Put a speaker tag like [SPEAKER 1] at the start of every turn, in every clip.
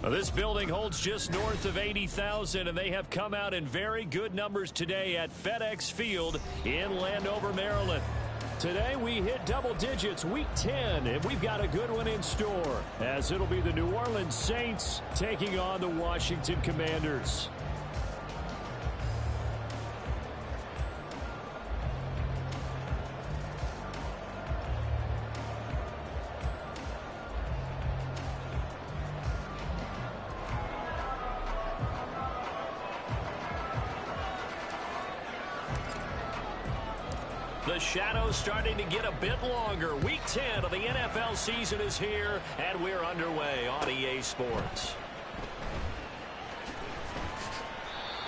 [SPEAKER 1] Well, this building holds just north of 80,000, and they have come out in very good numbers today at FedEx Field in Landover, Maryland. Today we hit double digits, week 10, and we've got a good one in store, as it'll be the New Orleans Saints taking on the Washington Commanders. The shadow's starting to get a bit longer. Week 10 of the NFL season is here, and we're underway on EA Sports.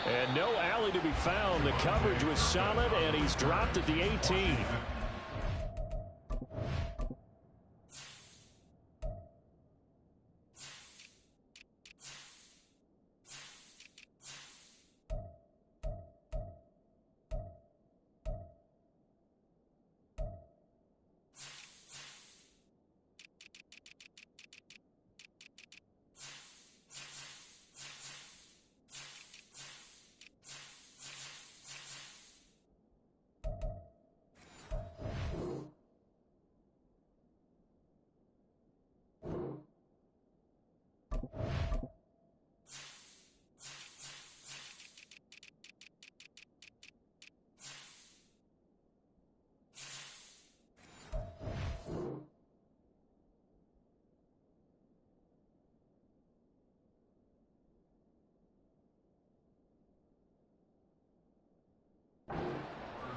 [SPEAKER 1] And no alley to be found. The coverage was solid, and he's dropped at the 18.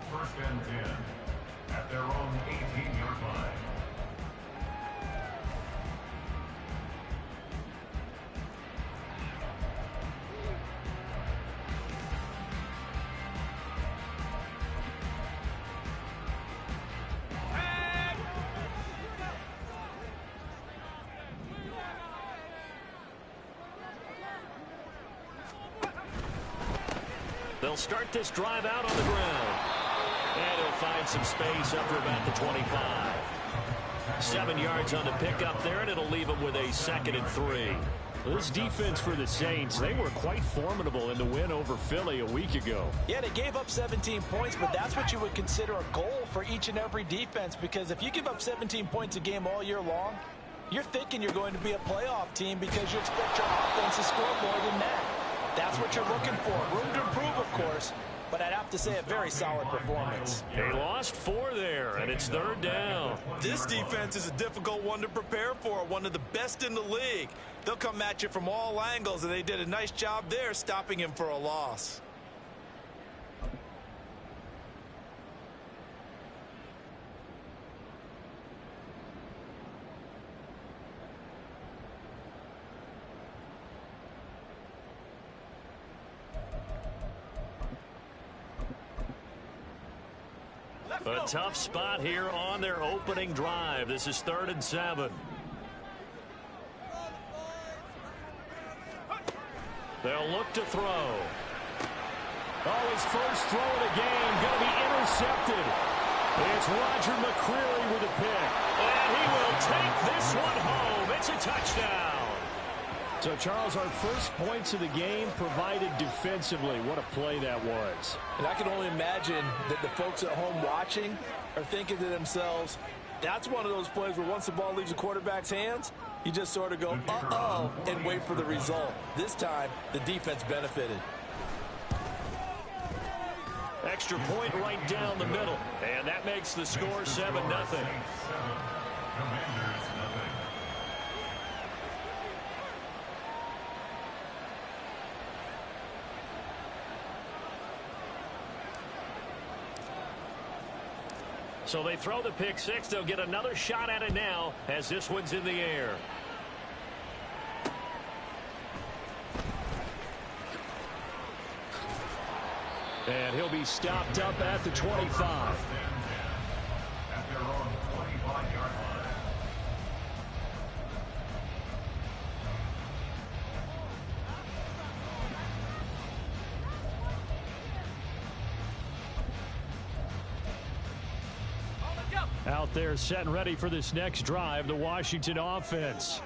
[SPEAKER 2] First and 10 at their own 18-yard line.
[SPEAKER 1] They'll start this drive out on the ground. And he'll find some space up to about the 25. 7 yards on the pickup there, and it'll leave him with a 2nd and 3. This defense for the Saints, they were quite formidable in the win over Philly a week ago.
[SPEAKER 3] Yeah, they gave up 17 points, but that's what you would consider a goal for each and every defense, because if you give up 17 points a game all year long, you're thinking you're going to be a playoff team because you expect your offense to score more than that. That's what you're looking for. Room to improve, of course, but I'd have to say a very solid performance.
[SPEAKER 1] They lost 4 there, and it's 3rd down.
[SPEAKER 4] This defense is a difficult one to prepare for, one of the best in the league. They'll come at you from all angles, and they did a nice job there stopping him for a loss.
[SPEAKER 1] A tough spot here on their opening drive. This is 3rd and 7. They'll look to throw. Oh, his first throw of the game going to be intercepted. It's Roger McCreary with a pick. And he will take this one home. It's a touchdown. So, Charles, our first points of the game provided defensively. What a play that was.
[SPEAKER 3] And I can only imagine that the folks at home watching are thinking to themselves, that's one of those plays where once the ball leaves the quarterback's hands, you just sort of go, uh-oh, and wait for the result. This time, the defense benefited.
[SPEAKER 1] Extra point right down the middle. And that makes the score 7-0. So they throw the pick six. They'll get another shot at it now as this one's in the air. And he'll be stopped up at the 25.
[SPEAKER 2] At their own 25-yard line.
[SPEAKER 1] Out there set and ready for this next drive, the Washington offense.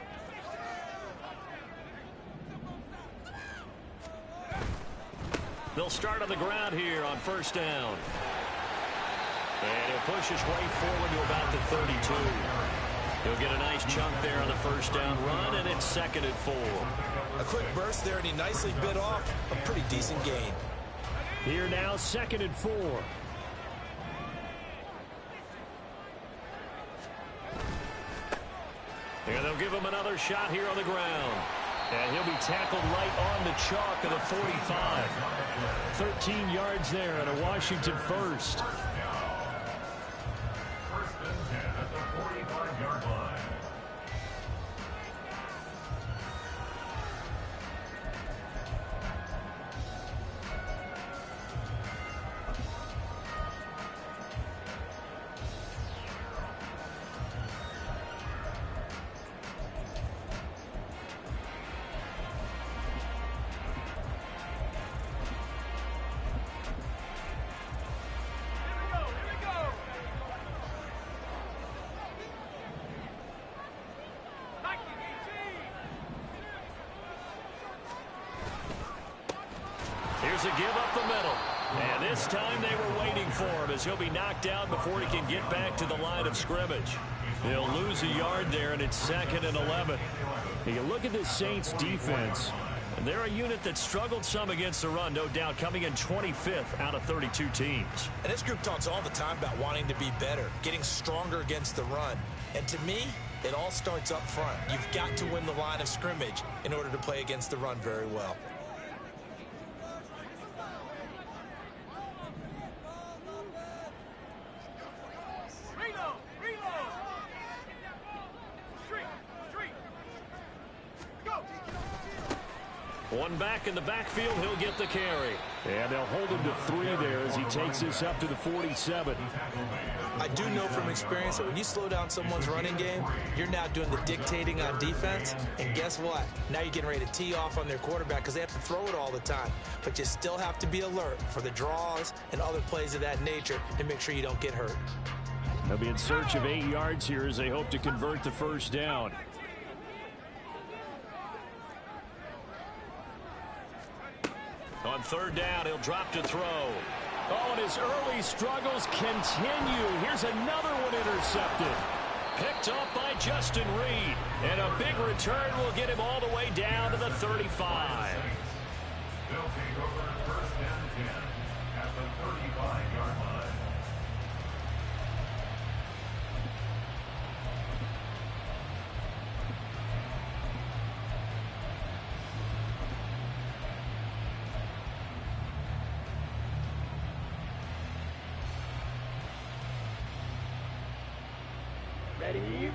[SPEAKER 1] They'll start on the ground here on first down. And he'll push his way forward to about the 32. He'll get a nice chunk there on the first down run, and it's 2nd and 4.
[SPEAKER 3] A quick burst there, and he nicely bit off a pretty decent gain.
[SPEAKER 1] Here now, 2nd and 4. And they'll give him another shot here on the ground. And he'll be tackled right on the chalk of the 45. 13 yards there and a Washington first.
[SPEAKER 2] First and 10 at the 45-yard line.
[SPEAKER 1] Here's a give up the middle. And this time they were waiting for him as he'll be knocked out before he can get back to the line of scrimmage. He'll lose a yard there, and it's 2nd and 11. You look at this Saints defense. They're a unit that struggled some against the run, no doubt, coming in 25th out of 32 teams.
[SPEAKER 3] And this group talks all the time about wanting to be better, getting stronger against the run. And to me, it all starts up front. You've got to win the line of scrimmage in order to play against the run very well.
[SPEAKER 1] One back in the backfield, he'll get the carry. And they'll hold him to 3 there as he takes this up to the 47.
[SPEAKER 3] I do know from experience that when you slow down someone's running game, you're now doing the dictating on defense. And guess what? Now you're getting ready to tee off on their quarterback because they have to throw it all the time. But you still have to be alert for the draws and other plays of that nature to make sure you don't get hurt.
[SPEAKER 1] They'll be in search of 8 yards here as they hope to convert the first down. On 3rd down, he'll drop to throw. Oh, and his early struggles continue. Here's another one intercepted. Picked up by Justin Reed. And a big return will get him all the way down to the 35.
[SPEAKER 2] They'll take over 1st and 10 at the 35-yard line.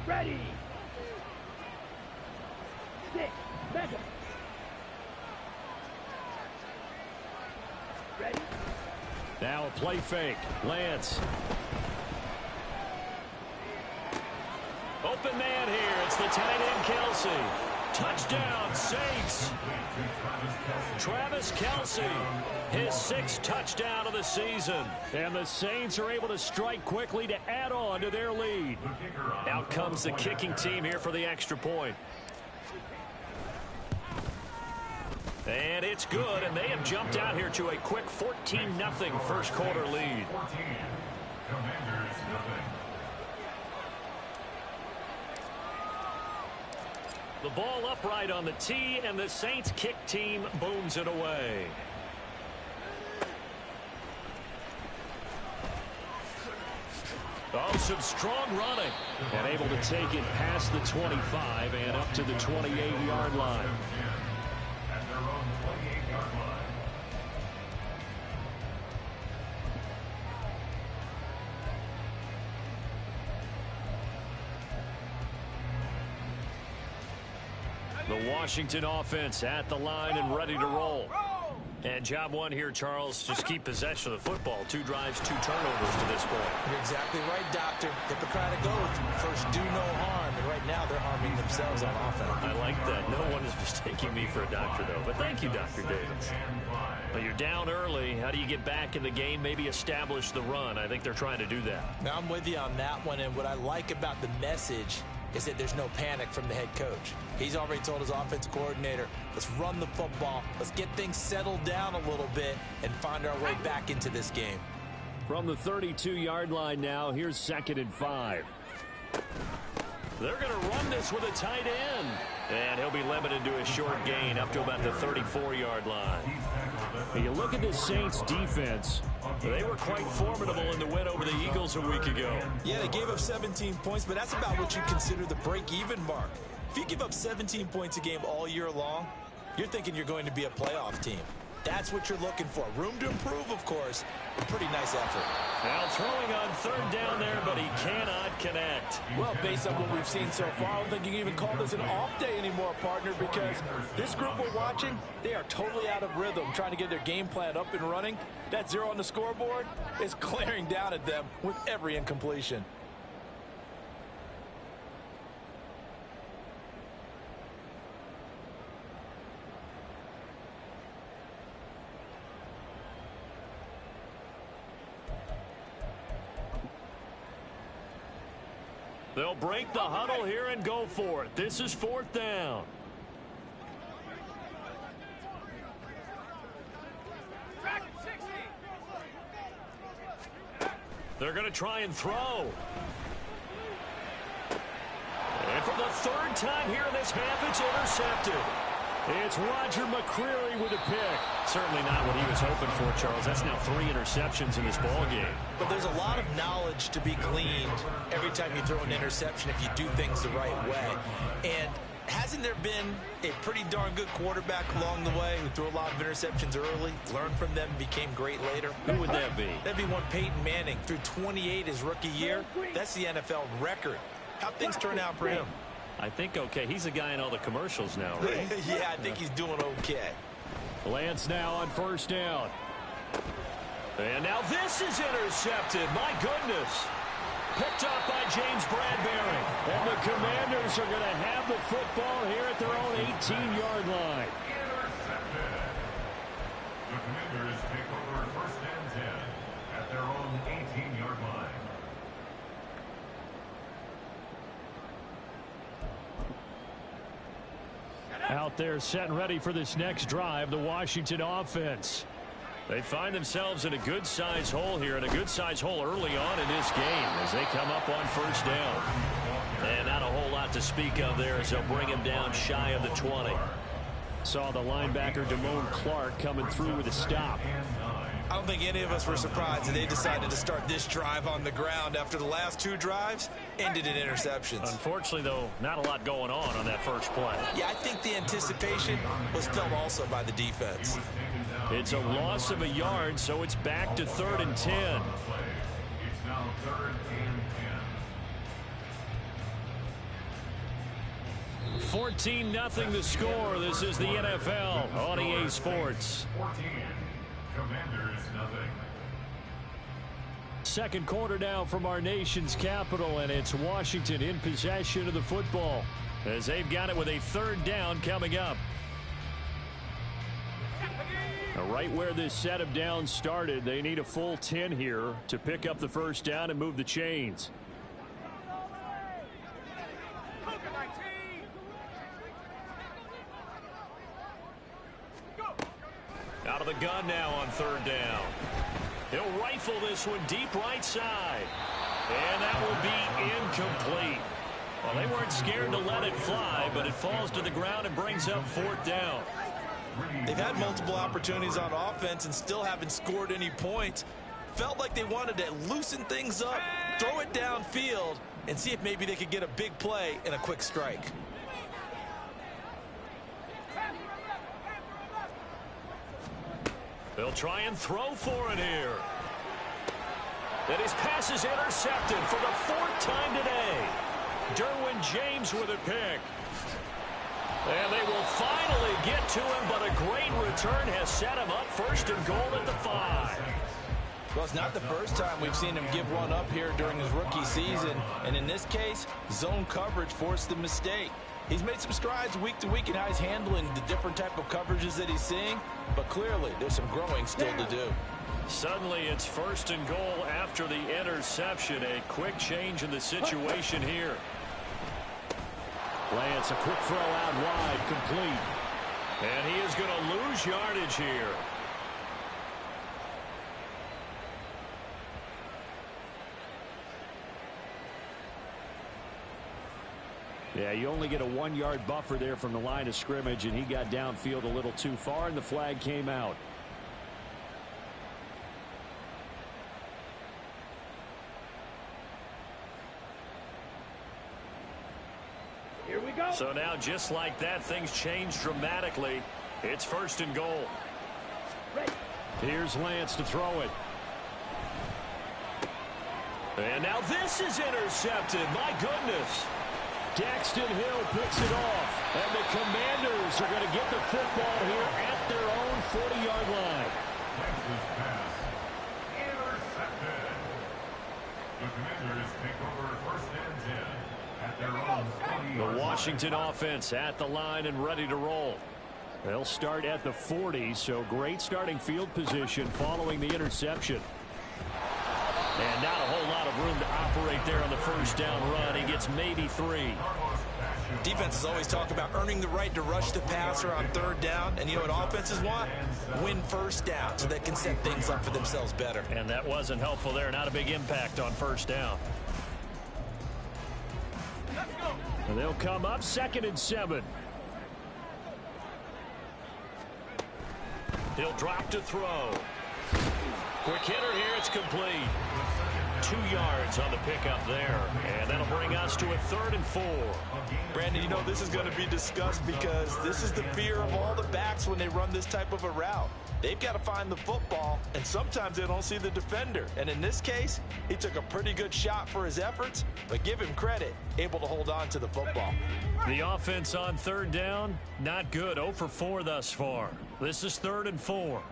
[SPEAKER 5] Ready. 6 seconds. Ready.
[SPEAKER 1] Now a play fake. Lance. Open man here. It's the tight end, Kelsey. Touchdown, Saints. Travis Kelsey, his 6th touchdown of the season. And the Saints are able to strike quickly to add on to their lead. Out comes the kicking team here for the extra point. And it's good, and they have jumped out here to a quick 14-0 first quarter lead.
[SPEAKER 2] 14. Commanders nothing.
[SPEAKER 1] The ball upright on the tee, and the Saints kick team booms it away. Oh, some strong running. And able to take it past the 25 and up to the 28-yard line.
[SPEAKER 2] At their own 28-yard line.
[SPEAKER 1] The Washington offense at the line and ready to roll. And job one here, Charles, just keep possession of the football. 2 drives, 2 turnovers to this point.
[SPEAKER 3] You're exactly right, Doctor. Hippocratic oath. First, do no harm. And right now, they're harming themselves on offense.
[SPEAKER 1] I like that. No one is mistaking me for a doctor, though. But thank you, Dr. Davis. But you're down early. How do you get back in the game, maybe establish the run? I think they're trying to do that.
[SPEAKER 3] Now, I'm with you on that one. And what I like about the message is that there's no panic from the head coach. He's already told his offensive coordinator, let's run the football, let's get things settled down a little bit and find our way back into this game.
[SPEAKER 1] From the 32-yard line now, here's 2nd and 5. They're going to run this with a tight end. And he'll be limited to a short gain up to about the 34-yard line. And you look at this Saints defense. They were quite formidable in the win over the Eagles a week ago.
[SPEAKER 3] Yeah, they gave up 17 points, but that's about what you consider the break-even mark. If you give up 17 points a game all year long, you're thinking you're going to be a playoff team. That's what you're looking for. Room to improve, of course. A pretty nice effort.
[SPEAKER 1] Now throwing on 3rd down there, but he cannot connect.
[SPEAKER 3] Well, based on what we've seen so far, I don't think you can even call this an off day anymore, partner, because this group we're watching, they are totally out of rhythm, trying to get their game plan up and running. That 0 on the scoreboard is glaring down at them with every incompletion.
[SPEAKER 1] They'll break the huddle here and go for it. This is 4th down. They're going to try and throw. And for the 3rd time here in this half, it's intercepted. It's Roger McCreary with a pick. Certainly not what he was hoping for, Charles. That's now 3 interceptions in this ballgame.
[SPEAKER 3] But there's a lot of knowledge to be gleaned every time you throw an interception if you do things the right way. And hasn't there been a pretty darn good quarterback along the way who threw a lot of interceptions early, learned from them, became great later?
[SPEAKER 1] Who would that be?
[SPEAKER 3] That'd be one Peyton Manning. Threw 28 his rookie year. That's the NFL record. How'd things turn out for him?
[SPEAKER 1] I think okay. He's a guy in all the commercials now, right?
[SPEAKER 3] Yeah, I think he's doing okay.
[SPEAKER 1] Lance now on 1st down. And now this is intercepted. My goodness. Picked up by James Bradbury. And the Commanders are going to have the football here at their own 18-yard line.
[SPEAKER 2] Intercepted. The Commanders take over 1st and 10 at their own 18-yard line.
[SPEAKER 1] Out there set and ready for this next drive, the Washington offense. They find themselves in a good-sized hole here, and a good-sized hole early on in this game as they come up on 1st down. And not a whole lot to speak of there as they'll bring him down shy of the 20. Saw the linebacker Damone Clark coming through with a stop.
[SPEAKER 3] I don't think any of us were surprised that they decided to start this drive on the ground after the last 2 drives ended in interceptions.
[SPEAKER 1] Unfortunately, though, not a lot going on that first play.
[SPEAKER 3] Yeah, I think the anticipation was felt also by the defense.
[SPEAKER 1] It's a loss of a yard, so it's back to 3rd and 10.
[SPEAKER 2] It's now 3rd and 10.
[SPEAKER 1] 14-0 the score. This is the NFL on EA Sports.
[SPEAKER 2] 14. Commanders nothing.
[SPEAKER 1] 2nd quarter now from our nation's capital, and it's Washington in possession of the football as they've got it with a 3rd down coming up. Right where this set of downs started, they need a full 10 here to pick up the 1st down and move the chains. Out of the gun now on 3rd down. He'll rifle this one deep right side. And that will be incomplete. Well, they weren't scared to let it fly, but it falls to the ground and brings up 4th down.
[SPEAKER 3] They've had multiple opportunities on offense and still haven't scored any points. Felt like they wanted to loosen things up, throw it downfield, and see if maybe they could get a big play and a quick strike.
[SPEAKER 1] They'll try and throw for it here. And his pass is intercepted for the 4th time today. Derwin James with a pick. And they will finally get to him, but a great return has set him up 1st and goal at the 5.
[SPEAKER 3] Well, it's not the first time we've seen him give one up here during his rookie season. And in this case, zone coverage forced the mistake. He's made some strides week to week in how he's handling the different type of coverages that he's seeing. But clearly, there's some growing still to do.
[SPEAKER 1] Suddenly, it's 1st and goal after the interception. A quick change in the situation here. Lance, a quick throw out wide, complete. And he is going to lose yardage here. Yeah, you only get a 1-yard buffer there from the line of scrimmage, and he got downfield a little too far, and the flag came out.
[SPEAKER 5] Here we go.
[SPEAKER 1] So now, just like that, things change dramatically. It's 1st and goal.
[SPEAKER 5] Ready.
[SPEAKER 1] Here's Lance to throw it. And now this is intercepted. My goodness. Daxton Hill picks it off. And the Commanders are going to get the football here at their own 40-yard line.
[SPEAKER 2] Lance's pass intercepted. The Commanders take over 1st and 10 at their own 40-yard line.
[SPEAKER 1] The Washington offense at the line and ready to roll. They'll start at the 40, so great starting field position following the interception. And not a whole lot of room to operate there on the 1st down run. He gets maybe 3.
[SPEAKER 4] Defenses always talk about earning the right to rush the passer on 3rd down. And you know what offenses want? Win 1st down so they can set things up for themselves better.
[SPEAKER 1] And that wasn't helpful there. Not a big impact on 1st down. And they'll come up 2nd and 7. He'll drop to throw. Quick hitter here. It's complete. 2 yards on the pickup there. And that'll bring us to a 3rd and 4.
[SPEAKER 4] Brandon, you know this is going to be discussed because this is the fear of all the backs when they run this type of a route. They've got to find the football, and sometimes they don't see the defender. And in this case, he took a pretty good shot for his efforts, but give him credit, able to hold on to the football.
[SPEAKER 1] The offense on 3rd down, not good. 0 for 4 thus far. This is 3rd and 4.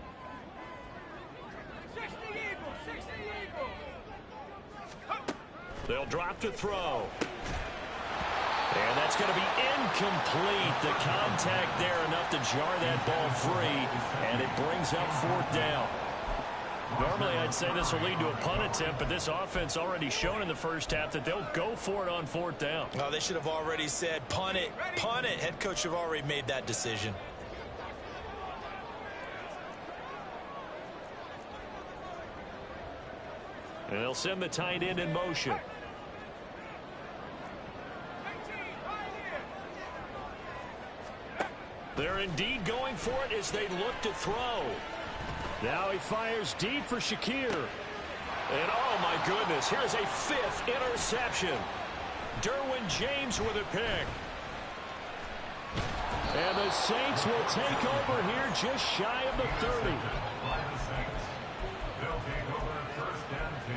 [SPEAKER 1] They'll drop to throw. And that's going to be incomplete. The contact there enough to jar that ball free, and it brings up 4th down. Normally, I'd say this will lead to a punt attempt, but this offense already shown in the 1st half that they'll go for it on 4th down.
[SPEAKER 4] Oh, they should have already said, punt it, punt it. Head coach have already made that decision.
[SPEAKER 1] And they'll send the tight end in motion. They're indeed going for it as they look to throw. Now he fires deep for Shakir. And oh my goodness, here's a 5th interception. Derwin James with a pick. And the Saints will take over here just shy of the 30.
[SPEAKER 2] They'll take over 1st and 10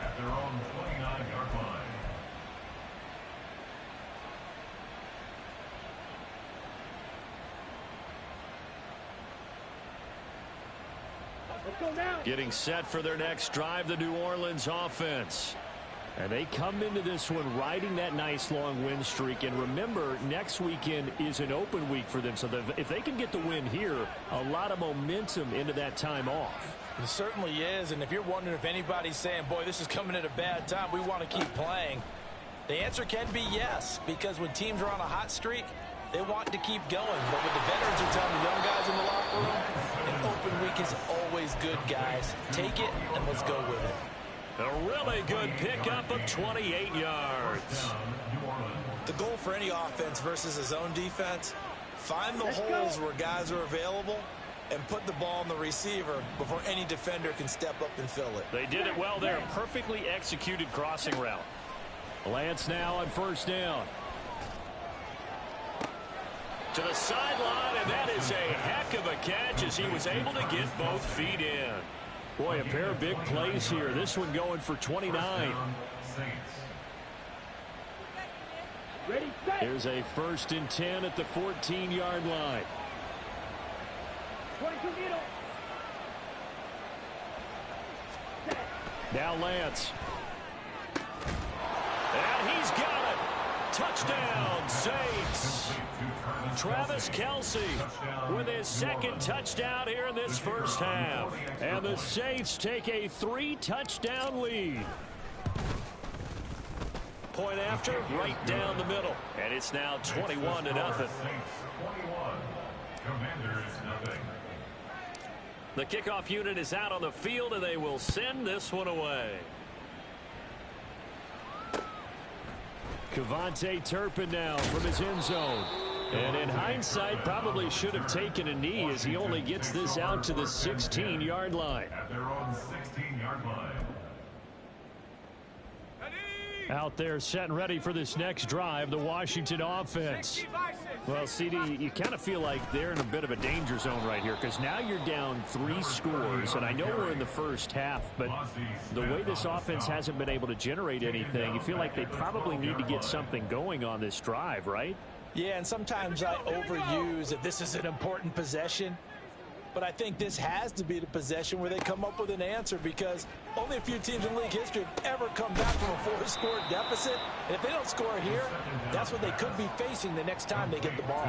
[SPEAKER 2] at their own 29-yard line.
[SPEAKER 5] Let's go now.
[SPEAKER 1] Getting set for their next drive, the New Orleans offense. And they come into this one riding that nice long win streak. And remember, next weekend is an open week for them. So if they can get the win here, a lot of momentum into that time off.
[SPEAKER 3] It certainly is. And if you're wondering if anybody's saying, boy, this is coming at a bad time, we want to keep playing, the answer can be yes. Because when teams are on a hot streak, they want to keep going. But what the veterans are telling the young guys in the locker room, an open week is always good, guys. Take it and let's go with it.
[SPEAKER 1] A really good pickup of 28 yards.
[SPEAKER 4] The goal for any offense versus a zone defense, find the holes where guys are available and put the ball on the receiver before any defender can step up and fill it.
[SPEAKER 1] They did it well there. Perfectly executed crossing route. Lance now on 1st down. To the sideline, and that is a heck of a catch as he was able to get both feet in. Boy, a pair of big plays here. This one going for 29.
[SPEAKER 5] Ready, set.
[SPEAKER 1] Here's a 1st and 10 at the 14-yard line.
[SPEAKER 5] 22 middle. Set.
[SPEAKER 1] Now Lance. And he's got it. Touchdown, Saints. Travis Kelce with his 2nd touchdown here in this 1st half. And the Saints take a 3-touchdown lead. point after, right down the middle. And it's now 21-0.
[SPEAKER 2] Saints 21. Commanders nothing.
[SPEAKER 1] The kickoff unit is out on the field, and they will send this one away. Kevontae Turpin now from his end zone. And in hindsight, probably should have taken a knee as he only gets this out to the 16-yard line.
[SPEAKER 2] At their own 16-yard line.
[SPEAKER 1] Out there set and ready for this next drive, the Washington offense. Well, CD, you kind of feel like they're in a bit of a danger zone right here because now you're down 3 scores, and I know we're in the first half, but the way this offense hasn't been able to generate anything, you feel like they probably need to get something going on this drive, right?
[SPEAKER 3] Yeah, and sometimes I overuse that this is an important possession. But I think this has to be the possession where they come up with an answer because only a few teams in league history have ever come back from a 4-score deficit. And if they don't score here, that's what they could be facing the next time they get the ball.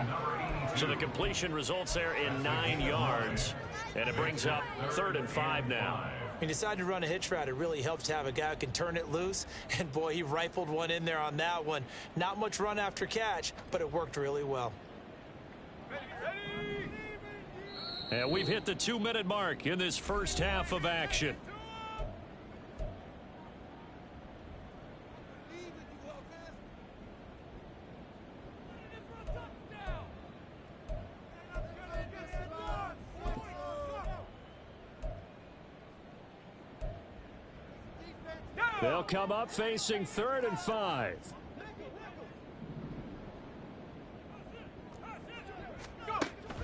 [SPEAKER 1] So the completion results there in 9 yards. And it brings up 3rd and 5 now.
[SPEAKER 3] When you decide to run a hitch route, it really helps to have a guy who can turn it loose. And, boy, he rifled one in there on that one. Not much run after catch, but it worked really well.
[SPEAKER 1] And we've hit the 2-minute mark in this first half of action. They'll come up facing 3rd and 5.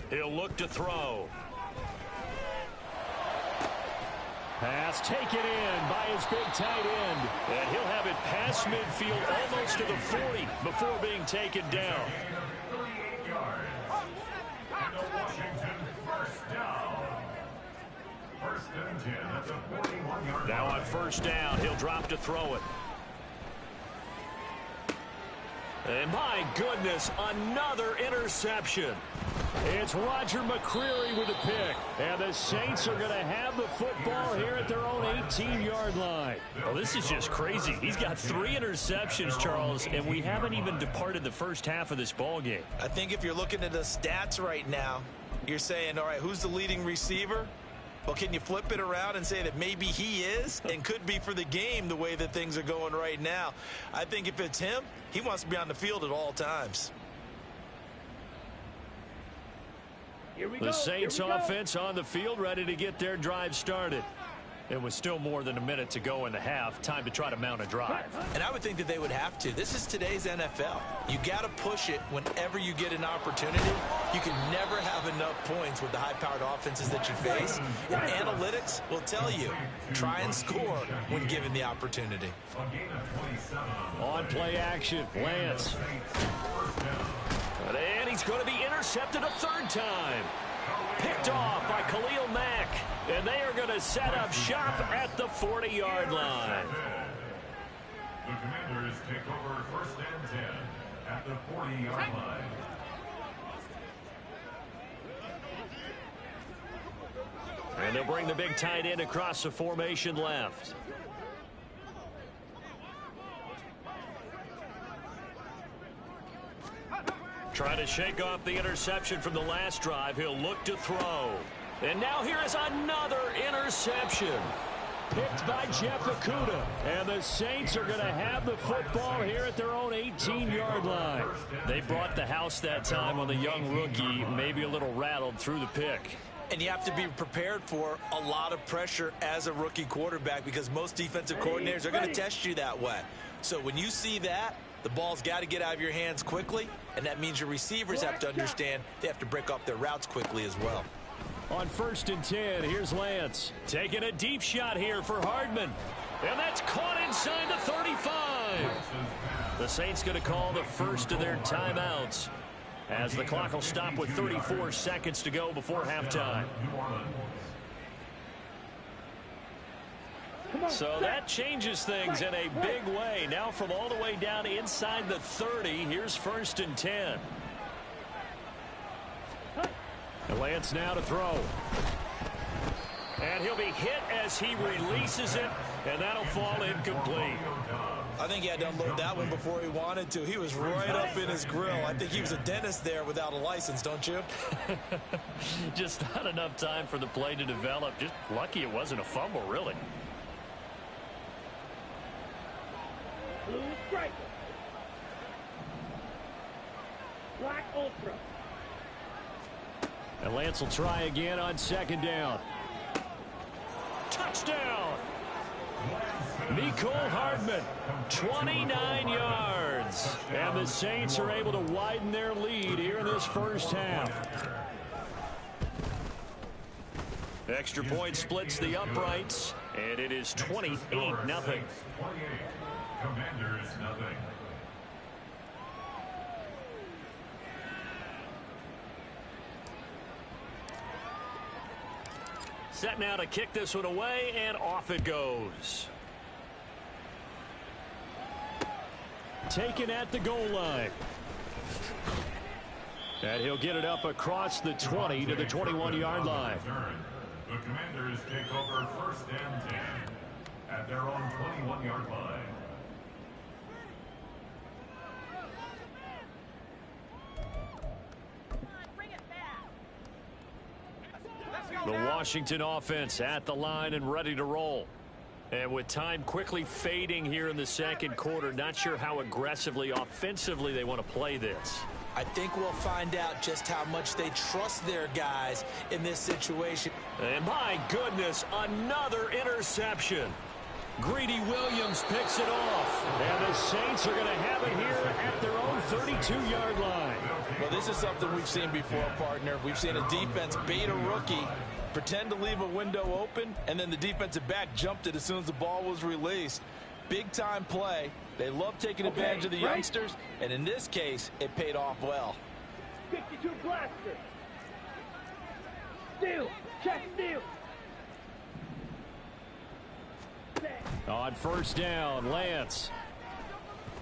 [SPEAKER 1] He'll look to throw. Pass taken in by his big tight end. And he'll have it past midfield almost to the 40 before being taken down.
[SPEAKER 2] 38 yards. And the Washington first down. 1st and 10 at the 41-yard line.
[SPEAKER 1] Now on 1st down, he'll drop to throw it. And my goodness, another interception. It's Roger McCreary with a pick. And the Saints are going to have the football here at their own 18-yard line. Well, this is just crazy. He's got 3 interceptions, Charles, and we haven't even departed the first half of this ball game.
[SPEAKER 3] I think if you're looking at the stats right now, you're saying, all right, who's the leading receiver? Well, can you flip it around and say that maybe he is and could be for the game the way that things are going right now? I think if it's him, he wants to be on the field at all times.
[SPEAKER 1] The Saints offense on the field ready to get their drive started. It was still more than a minute to go in the half. Time to try to mount a drive.
[SPEAKER 3] And I would think that they would have to. This is today's NFL. You got to push it whenever you get an opportunity. You can never have enough points with the high-powered offenses that you face. And analytics will tell you, try and score when given the opportunity.
[SPEAKER 1] On play action, Lance. And he's going to be intercepted a 3rd time. Picked off by Khalil Mack. And they are going to set up shop at the 40-yard line.
[SPEAKER 2] The Commanders take over 1st and 10 at the 40-yard line.
[SPEAKER 1] And they'll bring the big tight end across the formation left. Trying to shake off the interception from the last drive. He'll look to throw. And now here is another interception. Picked by Jeff Okudah. And the Saints are going to have the football here at their own 18-yard line. They brought the house that time on the young rookie. Maybe a little rattled through the pick.
[SPEAKER 3] And you have to be prepared for a lot of pressure as a rookie quarterback because most defensive coordinators are going to test you that way. So when you see that, the ball's got to get out of your hands quickly, and that means your receivers have to understand they have to break off their routes quickly as well.
[SPEAKER 1] On 1st and 10, here's Lance. Taking a deep shot here for Hardman. And that's caught inside the 35. The Saints going to call the first of their timeouts as the clock will stop with 34 seconds to go before halftime. So that changes things in a big way. Now from all the way down inside the 30, here's 1st and 10. And Lance now to throw. And he'll be hit as he releases it, and that'll fall incomplete.
[SPEAKER 3] I think he had to unload that one before he wanted to. He was right up in his grill. I think he was a dentist there without a license, don't you?
[SPEAKER 1] Just not enough time for the play to develop. Just lucky it wasn't a fumble, really.
[SPEAKER 5] Blue striker. Black ultra.
[SPEAKER 1] And Lance will try again on second down. Touchdown! Mecole Hardman, 29 yards. And the Saints are able to widen their lead here in this first half. Extra point splits the uprights, and it is 28-0.
[SPEAKER 2] 28. Commanders, nothing.
[SPEAKER 1] Set now to kick this one away, and off it goes. Taken at the goal line. And he'll get it up across the 20 to the 21-yard line.
[SPEAKER 2] The Commanders take over first and 10 at their own 21-yard line.
[SPEAKER 1] The Washington offense at the line and ready to roll. And with time quickly fading here in the second quarter, not sure how aggressively, offensively they want to play this.
[SPEAKER 3] I think we'll find out just how much they trust their guys in this situation.
[SPEAKER 1] And my goodness, another interception. Greedy Williams picks it off. And the Saints are going to have it here at their own 32-yard line.
[SPEAKER 3] Well, this is something we've seen before, partner. We've seen a defense bait a rookie, pretend to leave a window open, and then the defensive back jumped it as soon as the ball was released. Big-time play. They love taking advantage of the youngsters, and in this case, it paid off well.
[SPEAKER 5] 52 blaster. Steal. Check steal.
[SPEAKER 1] On first down, Lance.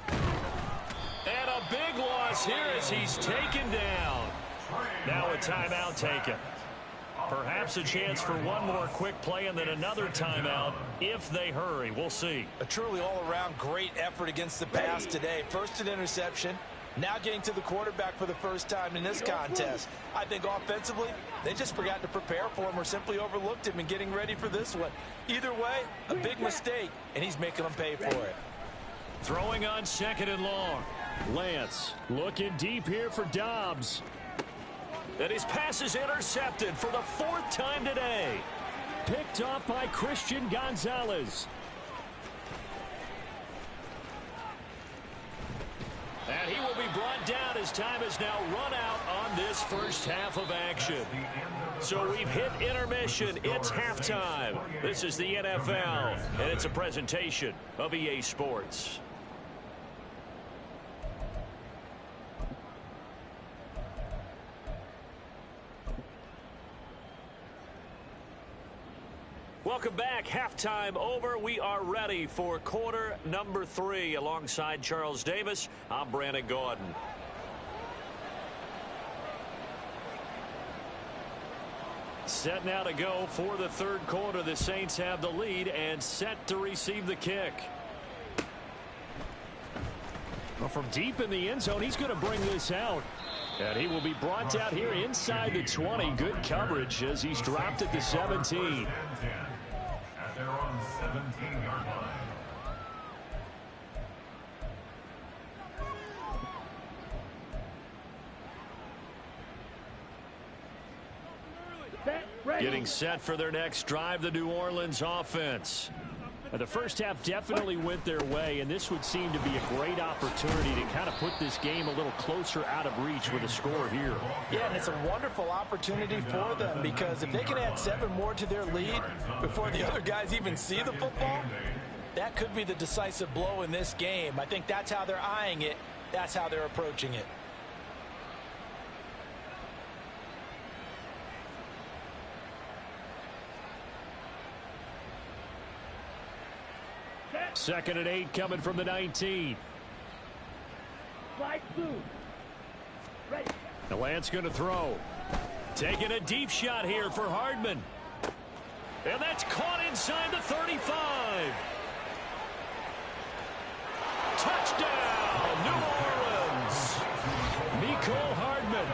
[SPEAKER 1] And a big loss here as he's taken down. Now a timeout taken. Perhaps a chance for one more quick play and then another timeout if they hurry. We'll see.
[SPEAKER 3] A truly all-around great effort against the pass today. First an interception, now getting to the quarterback for the first time in this contest. I think offensively, they just forgot to prepare for him or simply overlooked him in getting ready for this one. Either way, a big mistake, and he's making them pay for it.
[SPEAKER 1] Throwing on second and long. Lance looking deep here for Dobbs. And his pass is intercepted for the fourth time today. Picked off by Christian Gonzalez. And he will be brought down as time is now run out on this first half of action. So we've hit intermission. It's halftime. This is the NFL, and it's a presentation of EA Sports. Welcome back. Halftime over. We are ready for quarter number 3. Alongside Charles Davis, I'm Brandon Gordon. Set now to go for the third quarter. The Saints have the lead and set to receive the kick. Well, from deep in the end zone, he's going to bring this out. And he will be brought out here inside the 20. Good coverage as he's dropped at the 17.
[SPEAKER 2] At their own 17-yard line.
[SPEAKER 1] Getting set for their next drive, the New Orleans offense. The first half definitely went their way, and this would seem to be a great opportunity to kind of put this game a little closer out of reach with a score here.
[SPEAKER 3] Yeah, and it's a wonderful opportunity for them because if they can add 7 more to their lead before the other guys even see the football, that could be the decisive blow in this game. I think that's how they're eyeing it. That's how they're approaching it.
[SPEAKER 1] Second and 8 coming from the 19.
[SPEAKER 5] Slide blue. Ready.
[SPEAKER 1] The Lance going to throw. Taking a deep shot here for Hardman. And that's caught inside the 35. Touchdown, New Orleans. Mecole Hardman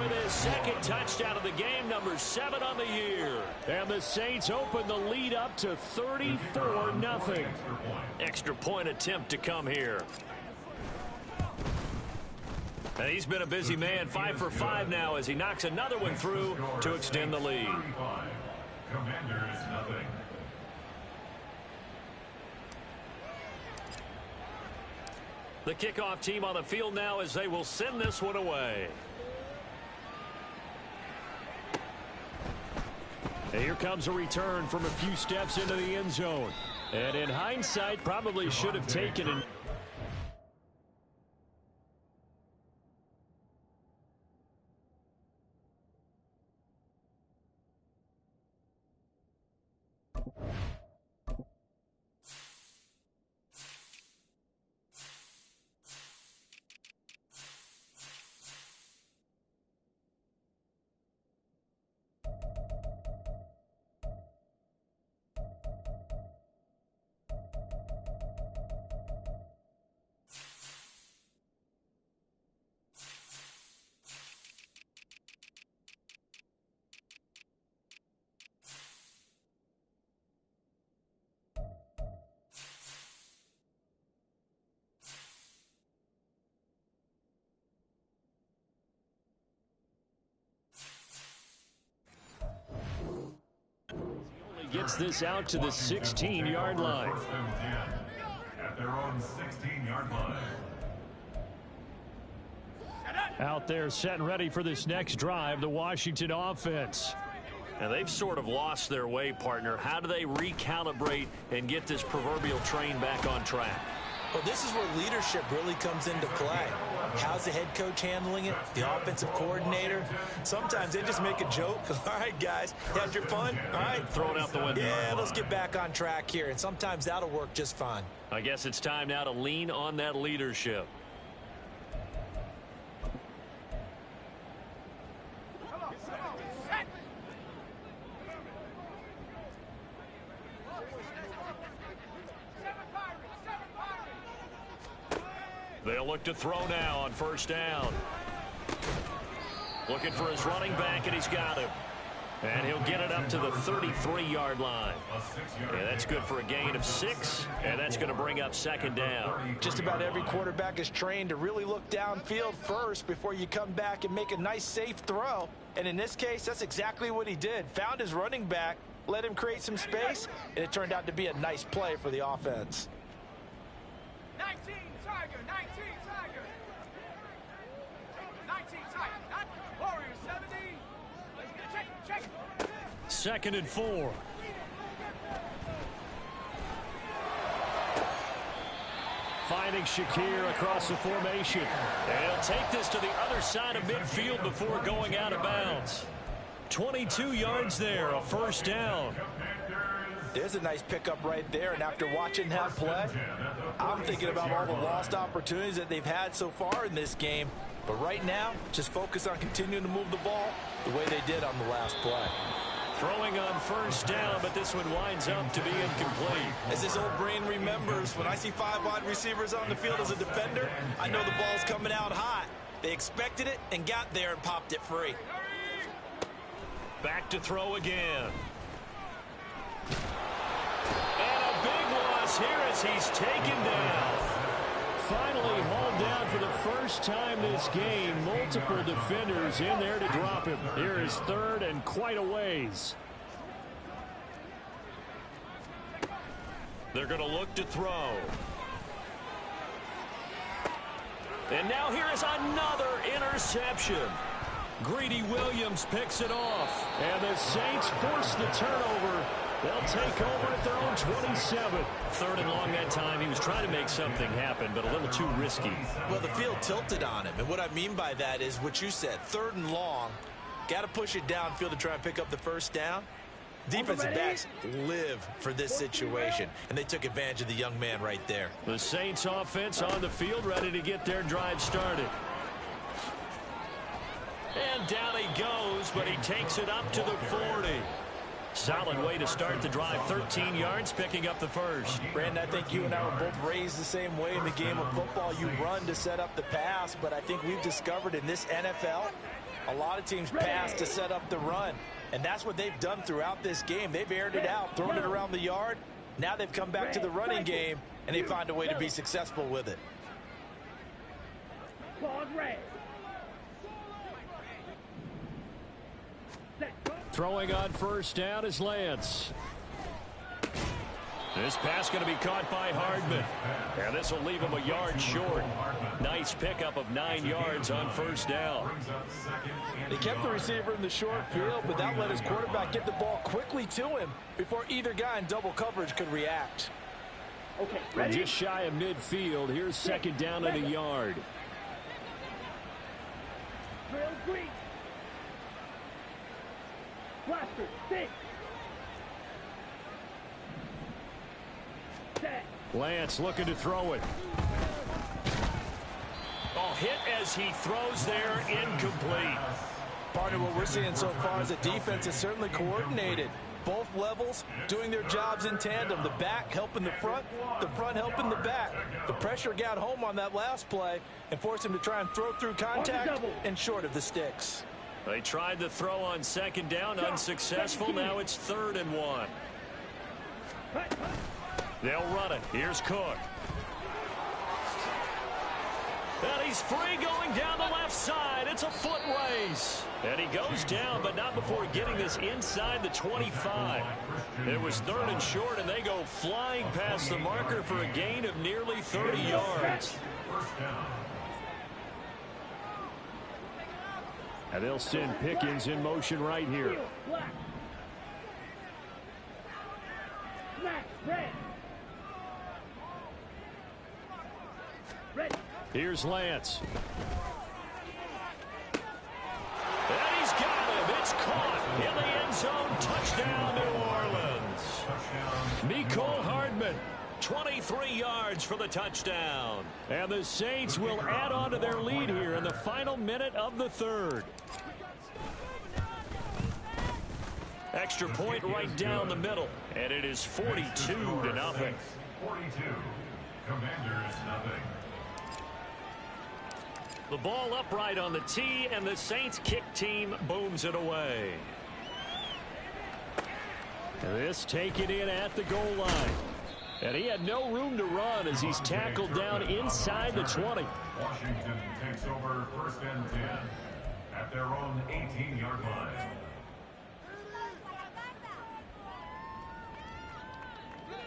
[SPEAKER 1] with his second touchdown of the game, number 7 on the year. And the Saints open the lead up to 34-0. Extra point attempt to come here. And he's been a busy man, 5 for 5 now as he knocks another one through to extend the lead.
[SPEAKER 2] Commanders nothing.
[SPEAKER 1] The kickoff team on the field now as they will send this one away. And here comes a return from a few steps into the end zone. And in hindsight, probably should have taken it. Gets this out to the 16-yard line.
[SPEAKER 2] First and 10 at their own 16-yard line.
[SPEAKER 1] Out there set and ready for this next drive, the Washington offense. And they've sort of lost their way, partner. How do they recalibrate and get this proverbial train back on track?
[SPEAKER 3] Well, this is where leadership really comes into play. How's the head coach handling it? The offensive coordinator? Sometimes they just make a joke. All right, guys, had your fun? All right.
[SPEAKER 1] Throw it out the window.
[SPEAKER 3] Yeah, let's get back on track here. And sometimes that'll work just fine.
[SPEAKER 1] I guess it's time now to lean on that leadership. They'll look to throw now on first down. Looking for his running back, and he's got him. And he'll get it up to the 33-yard line. Yeah, that's good for a gain of 6, and that's going to bring up second down.
[SPEAKER 3] Just about every quarterback is trained to really look downfield first before you come back and make a nice, safe throw. And in this case, that's exactly what he did. Found his running back, let him create some space, and it turned out to be a nice play for the offense.
[SPEAKER 6] 19 Tiger, 19 Tiger. 19 Tiger, not Warriors 70. Check.
[SPEAKER 1] Second and 4. Finding Shakir across the formation. And he'll take this to the other side of midfield before going out of bounds. 22 yards there, a first down.
[SPEAKER 3] There's a nice pickup right there, and after watching that play, I'm thinking about all the lost opportunities that they've had so far in this game. But right now, just focus on continuing to move the ball the way they did on the last play.
[SPEAKER 1] Throwing on first down, but this one winds up to be incomplete.
[SPEAKER 3] As this old brain remembers, when I see 5 wide receivers on the field as a defender, I know the ball's coming out hot. They expected it and got there and popped it free.
[SPEAKER 1] Back to throw again. And a big loss here as he's taken down. Finally hauled down for the first time this game. Multiple defenders in there to drop him. Here is third and quite a ways. They're going to look to throw. And now here is another interception. Greedy Williams picks it off. And the Saints force the turnover. They'll take over at their own 27. Third and long that time. He was trying to make something happen, but a little too risky.
[SPEAKER 3] Well, the field tilted on him. And what I mean by that is what you said. Third and long. Got to push it downfield to try and pick up the first down. Defensive backs live for this situation, and they took advantage of the young man right there.
[SPEAKER 1] The Saints offense on the field, ready to get their drive started. And down he goes, but he takes it up to the 40. Solid way to start the drive. 13 yards, picking up the first.
[SPEAKER 3] Brandon, I think you and I were both raised the same way in the game of football. You run to set up the pass, but I think we've discovered in this NFL, a lot of teams pass to set up the run. And that's what they've done throughout this game. They've aired it out, thrown it around the yard. Now they've come back to the running game, and they find a way to be successful with it.
[SPEAKER 1] Throwing on first down is Lance. This pass going to be caught by Hardman. And this will leave him a yard short. Nice pickup of 9 yards on first down.
[SPEAKER 3] They kept the receiver in the short field, but that let his quarterback get the ball quickly to him before either guy in double coverage could react.
[SPEAKER 5] Okay, ready?
[SPEAKER 1] Just shy of midfield. Here's second down and a yard.
[SPEAKER 5] Drill green. Blaster, six. Set.
[SPEAKER 1] Lance looking to throw it. Oh, hit as he throws there, incomplete.
[SPEAKER 3] Partner, what we're seeing so far is the defense is certainly coordinated. Both levels doing their jobs in tandem. The back helping the front helping the back. The pressure got home on that last play and forced him to try and throw through contact and short of the sticks.
[SPEAKER 1] They tried to throw on second down, unsuccessful. Now it's 3rd and 1. They'll run it. Here's Cook. And he's free going down the left side. It's a foot race. And he goes down, but not before getting this inside the 25. It was 3rd and short, and they go flying past the marker for a gain of nearly 30 yards. And they'll send Pickens in motion right here. Here's Lance. And he's got him. It's caught in the end zone. Touchdown, New Orleans. Mecole Hardman, 23 yards for the touchdown. And the Saints will add on to their lead here in the final minute of the 3rd. Extra point right down the middle. And it is 42-0.
[SPEAKER 2] 42. Commanders nothing.
[SPEAKER 1] The ball upright on the tee, and the Saints kick team booms it away. This taken in at the goal line. And he had no room to run as he's tackled down inside the 20.
[SPEAKER 2] Washington takes over 1st and 10 at their own 18-yard line.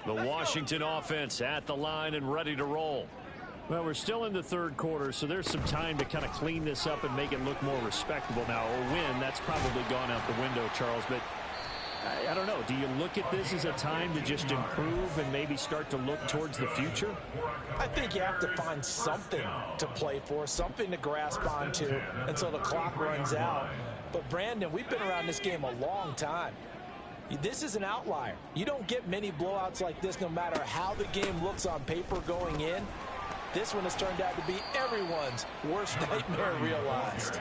[SPEAKER 1] The Washington offense at the line and ready to roll. Well, we're still in the 3rd quarter, so there's some time to kind of clean this up and make it look more respectable now. A win, that's probably gone out the window, Charles, but I don't know. Do you look at this as a time to just improve and maybe start to look towards the future?
[SPEAKER 3] I think you have to find something to play for, something to grasp onto until the clock runs out. But, Brandon, we've been around this game a long time. This is an outlier. You don't get many blowouts like this no matter how the game looks on paper going in. This one has turned out to be everyone's worst nightmare realized.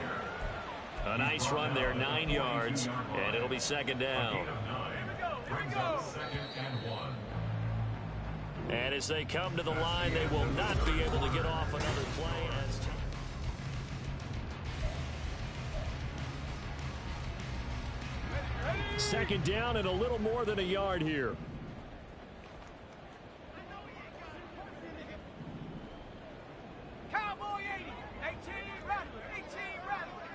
[SPEAKER 1] A nice run there, 9 yards, and it'll be 2nd down. And as they come to the line, they will not be able to get off another play. Second down and a little more than a yard here.
[SPEAKER 6] Cowboy 80, 18 Rattler, 18 Rattler.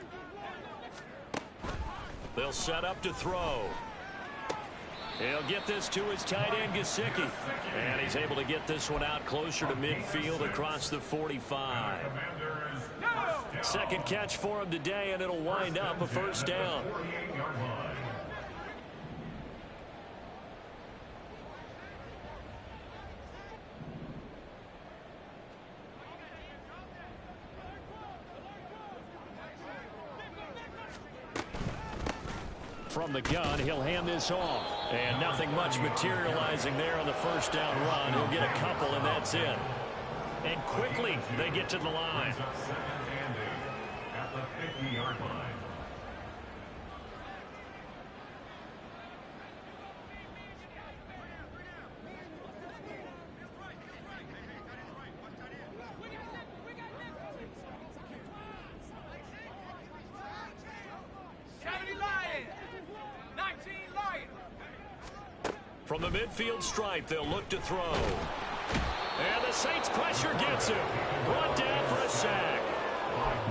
[SPEAKER 1] They'll set up to throw. He'll get this to his tight end, Gesicki. And he's able to get this one out closer to midfield across the 45. Second catch for him today, and it'll wind up a 1st down. From the gun, he'll hand this off. And nothing much materializing there on the 1st down run. He'll get a couple, and that's it. And quickly, they get to the line.
[SPEAKER 2] At the 50-yard line.
[SPEAKER 1] From the midfield stripe, they'll look to throw. And the Saints pressure gets him. Brought down for a sack.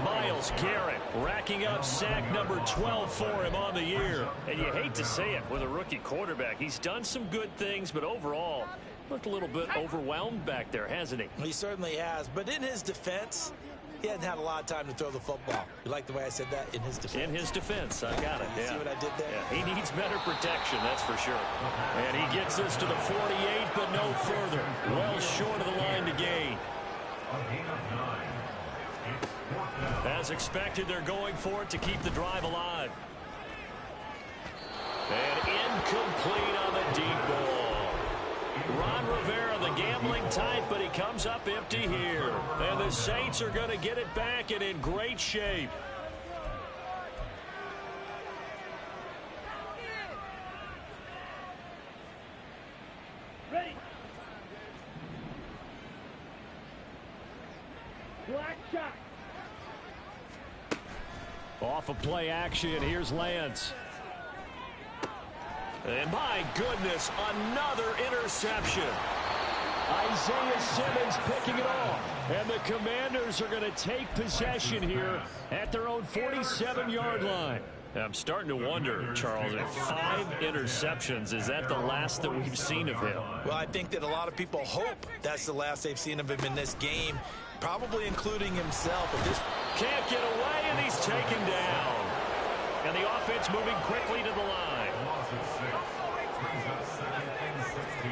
[SPEAKER 1] Myles Garrett racking up sack number 12 for him on the year. And you hate to say it with a rookie quarterback. He's done some good things, but overall, looked a little bit overwhelmed back there, hasn't he?
[SPEAKER 3] He certainly has. But in his defense, he hadn't had a lot of time to throw the football. You like the way I said that? In his defense.
[SPEAKER 1] In his defense. I got it.
[SPEAKER 3] You see what I did there?
[SPEAKER 1] Yeah, he needs better protection, that's for sure. And he gets this to the 48, but no further. Well short of the line to gain. As expected, they're going for it to keep the drive alive. And incomplete on the deep ball. Ron Rivera, the gambling type, but he comes up empty here. And the Saints are going to get it back and in great shape.
[SPEAKER 5] Ready. Black shot.
[SPEAKER 1] Off of play action, here's Lance. And my goodness, another interception. Isaiah Simmons picking it off. And the Commanders are going to take possession here at their own 47-yard line. I'm starting to wonder, Charles, if 5 interceptions, is that the last that we've seen of him?
[SPEAKER 3] Well, I think that a lot of people hope that's the last they've seen of him in this game, probably including himself. At this
[SPEAKER 1] can't get away, and he's taken down. And the offense moving quickly to the line.
[SPEAKER 2] Loss of 6. Brings up second and 16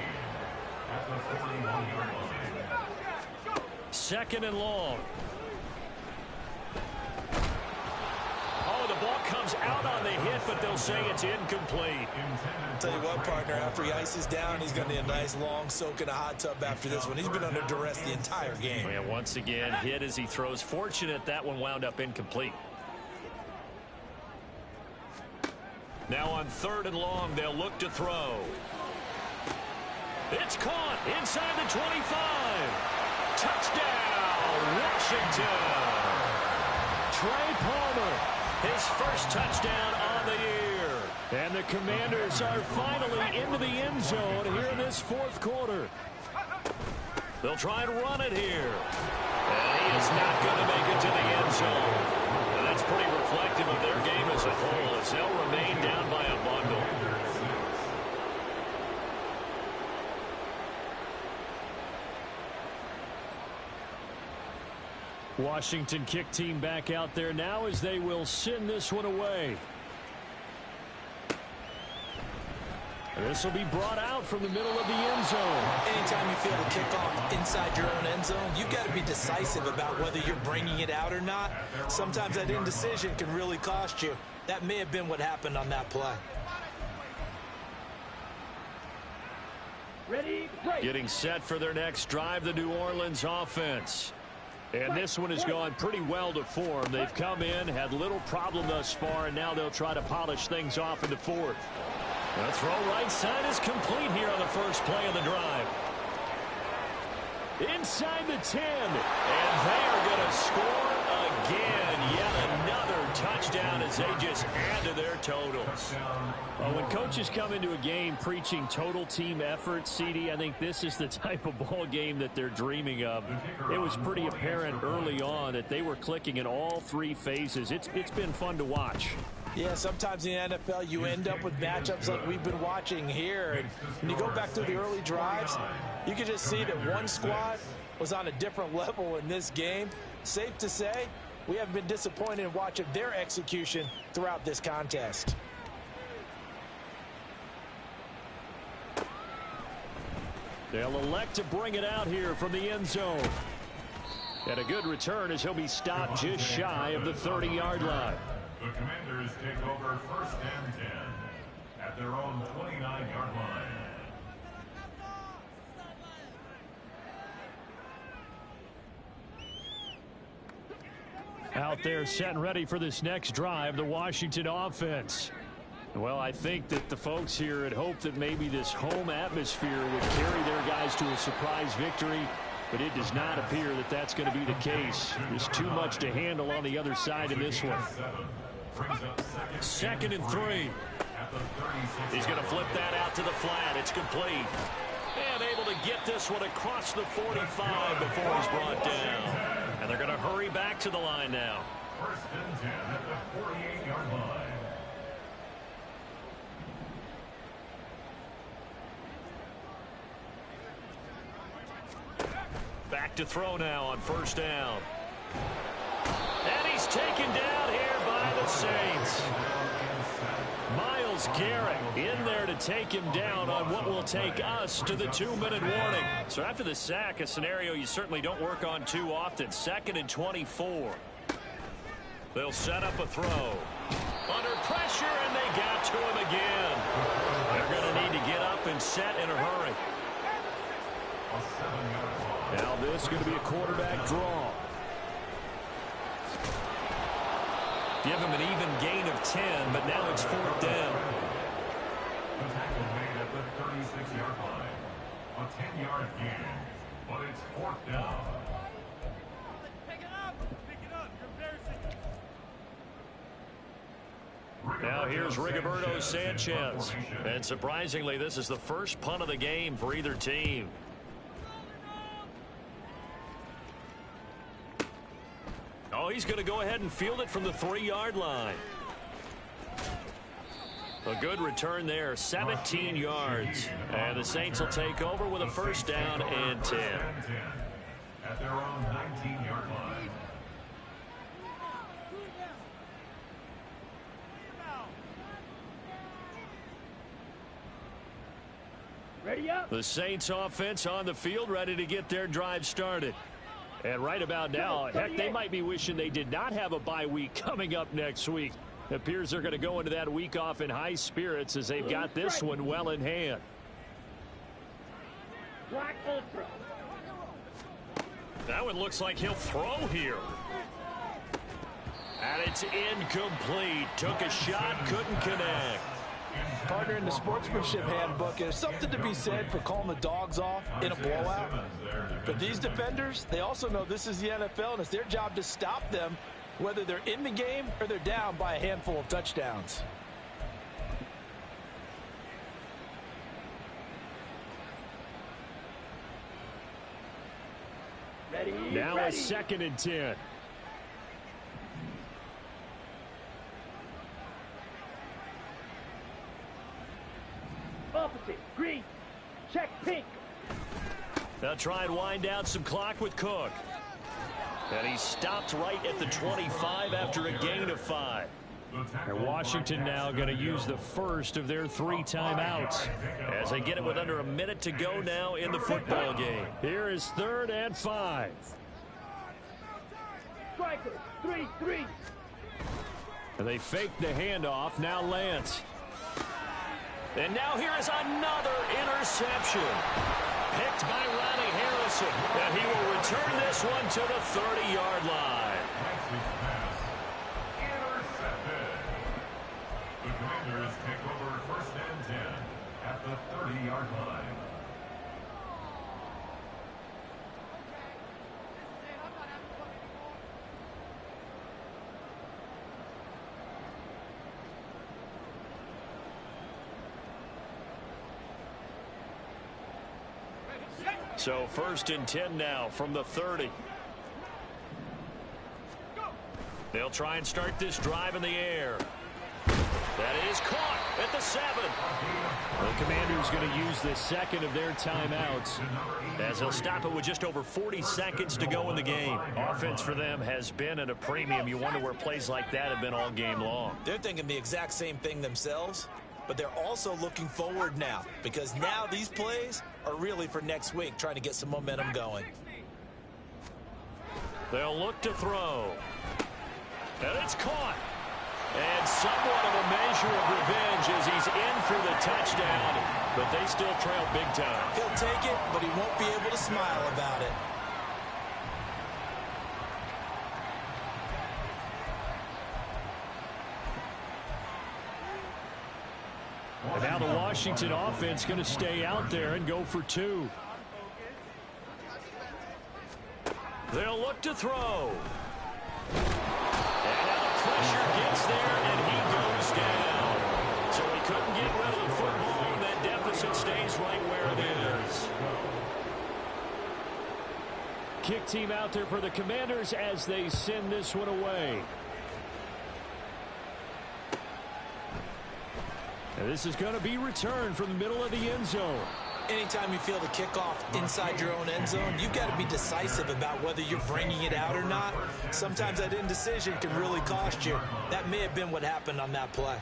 [SPEAKER 2] at the 41-yard line.
[SPEAKER 1] Second and long. Oh, the ball comes out on the hit, but they'll say it's incomplete.
[SPEAKER 3] I'll tell you what, partner, after he ices down, he's going to need a nice long soak in a hot tub after this one. He's been under duress the entire game.
[SPEAKER 1] And once again, hit as he throws. Fortunate that one wound up incomplete. Now on third and long, they'll look to throw. It's caught inside the 25. Touchdown, Washington. Trey Palmer, his first touchdown on the year. And the Commanders are finally into the end zone here in this fourth quarter. They'll try and run it here. And he is not going to make it to the end zone. And that's pretty reflective of their game as a whole, as they'll remain down by a bundle. Washington kick team back out there now as they will send this one away. This will be brought out from the middle of the end zone.
[SPEAKER 3] Anytime you feel the kickoff inside your own end zone, you've got to be decisive about whether you're bringing it out or not. Sometimes that indecision can really cost you. That may have been what happened on that play.
[SPEAKER 5] Ready, break.
[SPEAKER 1] Getting set for their next drive, the New Orleans offense. And this one has gone pretty well to form. They've come in, had little problem thus far, and now they'll try to polish things off in the fourth. The throw right side is complete here on the first play of the drive. Inside the 10. And they are going to score again. Yet another touchdown as they just add to their totals. Well, when coaches come into a game preaching total team effort, CD, I think this is the type of ball game that they're dreaming of. It was pretty apparent early on that they were clicking in all 3 phases. It's been fun to watch.
[SPEAKER 3] Yeah, sometimes in the NFL you end up with matchups like we've been watching here. And when you go back through the early drives, you can just see that one squad was on a different level in this game. Safe to say, we haven't been disappointed in watching their execution throughout this contest.
[SPEAKER 1] They'll elect to bring it out here from the end zone. And a good return as he'll be stopped just shy of the 30-yard line.
[SPEAKER 2] The Commanders take over first and 10 at their own 29-yard line.
[SPEAKER 1] Out there set and ready for this next drive, the Washington offense. Well, I think that the folks here had hoped that maybe this home atmosphere would carry their guys to a surprise victory, but it does not appear that that's going to be the case. There's too much to handle on the other side of this one.
[SPEAKER 2] Brings up
[SPEAKER 1] Second and 3.
[SPEAKER 2] at at the 36.
[SPEAKER 1] He's going to flip that out to the flat. It's complete. And able to get this one across the 45 before he's brought down. And they're going to hurry back to the line now.
[SPEAKER 2] First and 10 at the 48-yard line.
[SPEAKER 1] Back to throw now on first down. And he's taken down here by the Saints. Myles Garrett in there to take him down on what will take us to the 2-minute warning. So after the sack, a scenario you certainly don't work on too often. 2nd and 24. They'll set up a throw. Under pressure, and they got to him again. They're going to need to get up and set in a hurry. Now this is going to be a quarterback draw. Give him an even gain of 10, but now it's 4th down.
[SPEAKER 2] The tackle made at the 36-yard line. A 10-yard gain, but it's 4th down.
[SPEAKER 6] Pick it up. Pick it up. You're embarrassing.
[SPEAKER 1] Now here's Rigoberto Sanchez. And surprisingly, this is the first punt of the game for either team. Oh, he's going to go ahead and field it from the 3-yard line. A good return there, 17 yards. And the Saints will take over with a first down and 10.
[SPEAKER 2] At their own 19-yard line.
[SPEAKER 5] Ready up.
[SPEAKER 1] The Saints offense on the field, ready to get their drive started. And right about now, heck, they might be wishing they did not have a bye week coming up next week. It appears they're going to go into that week off in high spirits as they've got this one well in hand.
[SPEAKER 5] Black ultra.
[SPEAKER 1] That one looks like he'll throw here. And it's incomplete. Took a shot, couldn't connect.
[SPEAKER 3] Partner, in the sportsmanship handbook, there's something to be said for calling the dogs off in a blowout. But these defenders, they also know this is the NFL, and it's their job to stop them, whether they're in the game or they're down by a handful of touchdowns.
[SPEAKER 5] Ready.
[SPEAKER 1] Now
[SPEAKER 5] ready.
[SPEAKER 1] a 2nd and 10.
[SPEAKER 5] Opposite. Green. Check pink.
[SPEAKER 1] They'll try and wind down some clock with Cook. And he stopped right at the 25 after a gain of 5. And Washington now going to use the first of their 3 timeouts as they get it with under a minute to go now in the football game. Here is 3rd and 5.
[SPEAKER 5] Striker. 3-3.
[SPEAKER 1] And they fake the handoff. Now Lance. And now here is another interception. Picked by Ronnie Harrison. And he will return this one to the 30-yard line.
[SPEAKER 2] Intercepted. The Commanders take over 1st and 10 at the 30-yard line.
[SPEAKER 1] So 1st and 10 now from the 30. They'll try and start this drive in the air. That is caught at the 7. The Commanders going to use the 2nd of their timeouts as they'll stop it with just over 40 seconds to go in the game. Offense for them has been at a premium. You wonder where plays like that have been all game long.
[SPEAKER 3] They're thinking the exact same thing themselves, but they're also looking forward now, because now these plays are really for next week, trying to get some momentum going.
[SPEAKER 1] They'll look to throw. And it's caught. And somewhat of a measure of revenge as he's in for the touchdown, but they still trail big time.
[SPEAKER 3] He'll take it, but he won't be able to smile about it.
[SPEAKER 1] And now the Washington offense going to stay out there and go for 2. They'll look to throw. And now the pressure gets there, and he goes down. So he couldn't team out there for the Commanders as they send this one away. And this is going to be returned from the middle of the end zone.
[SPEAKER 3] Anytime you feel the kickoff inside your own end zone, you've got to be decisive about whether you're bringing it out or not. Sometimes that indecision can really cost you. That may have been what happened on that play.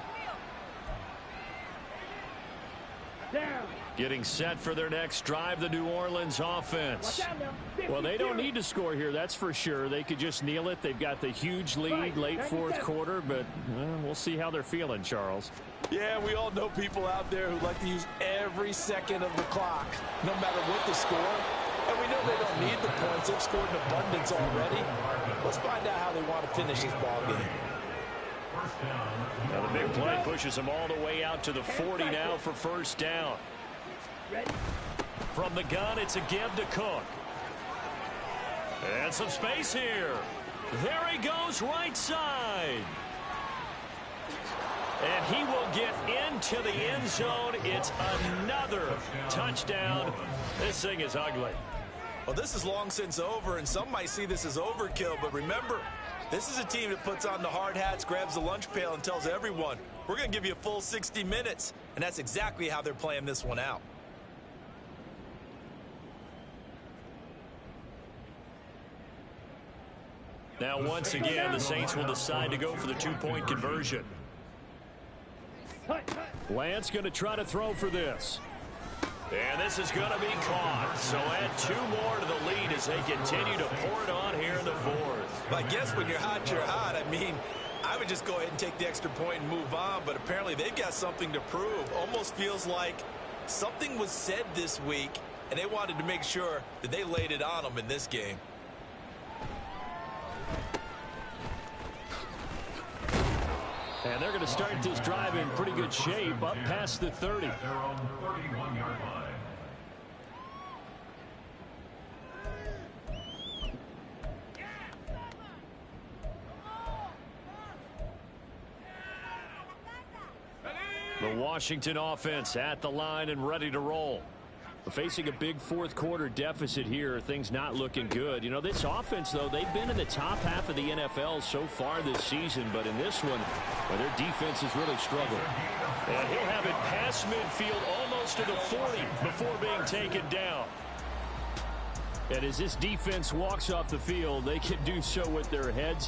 [SPEAKER 5] Down.
[SPEAKER 1] Getting set for their next drive, the New Orleans offense.
[SPEAKER 5] Watch out now.
[SPEAKER 1] Well, they don't
[SPEAKER 5] 52.
[SPEAKER 1] need to score here, that's for sure. They could just kneel it. They've got the huge lead
[SPEAKER 5] Right,
[SPEAKER 1] late fourth
[SPEAKER 5] 97.
[SPEAKER 1] quarter, but we'll see how they're feeling, Charles.
[SPEAKER 4] Yeah, we all know people out there who like to use every second of the clock, no matter what the score. And we know they don't need the points. They've scored in abundance already. Let's find out how they want to finish this ball game.
[SPEAKER 1] Now the big play pushes them all the way out to the 40 now for first down.
[SPEAKER 5] Ready?
[SPEAKER 1] From the gun, it's a give to Cook. And some space here. There he goes, right side. And he will get into the end zone. It's another touchdown. This thing is ugly.
[SPEAKER 4] Well, this is long since over, and some might see this as overkill. But remember, this is a team that puts on the hard hats, grabs the lunch pail, and tells everyone, we're going to give you a full 60 minutes. And that's exactly how they're playing this one out.
[SPEAKER 1] Now, once again, the Saints will decide to go for the two-point conversion. Lance going to try to throw for this. And this is going to be caught. So add 2 more to the lead as they continue to pour it on here in the fourth.
[SPEAKER 4] I guess when you're hot, you're hot. I mean, I would just go ahead and take the extra point and move on. But apparently they've got something to prove. Almost feels like something was said this week, and they wanted to make sure that they laid it on them in this game.
[SPEAKER 1] And they're going to start this drive in pretty good shape up past the 30.
[SPEAKER 2] At their own 31-yard line.
[SPEAKER 1] The Washington offense at the line and ready to roll. Facing a big fourth quarter deficit here, things not looking good. You know, this offense, though, they've been in the top half of the NFL so far this season, but in this one, well, their defense has really struggled. And he'll have it past midfield almost to the 40 before being taken down. And as this defense walks off the field, they can do so with their heads held.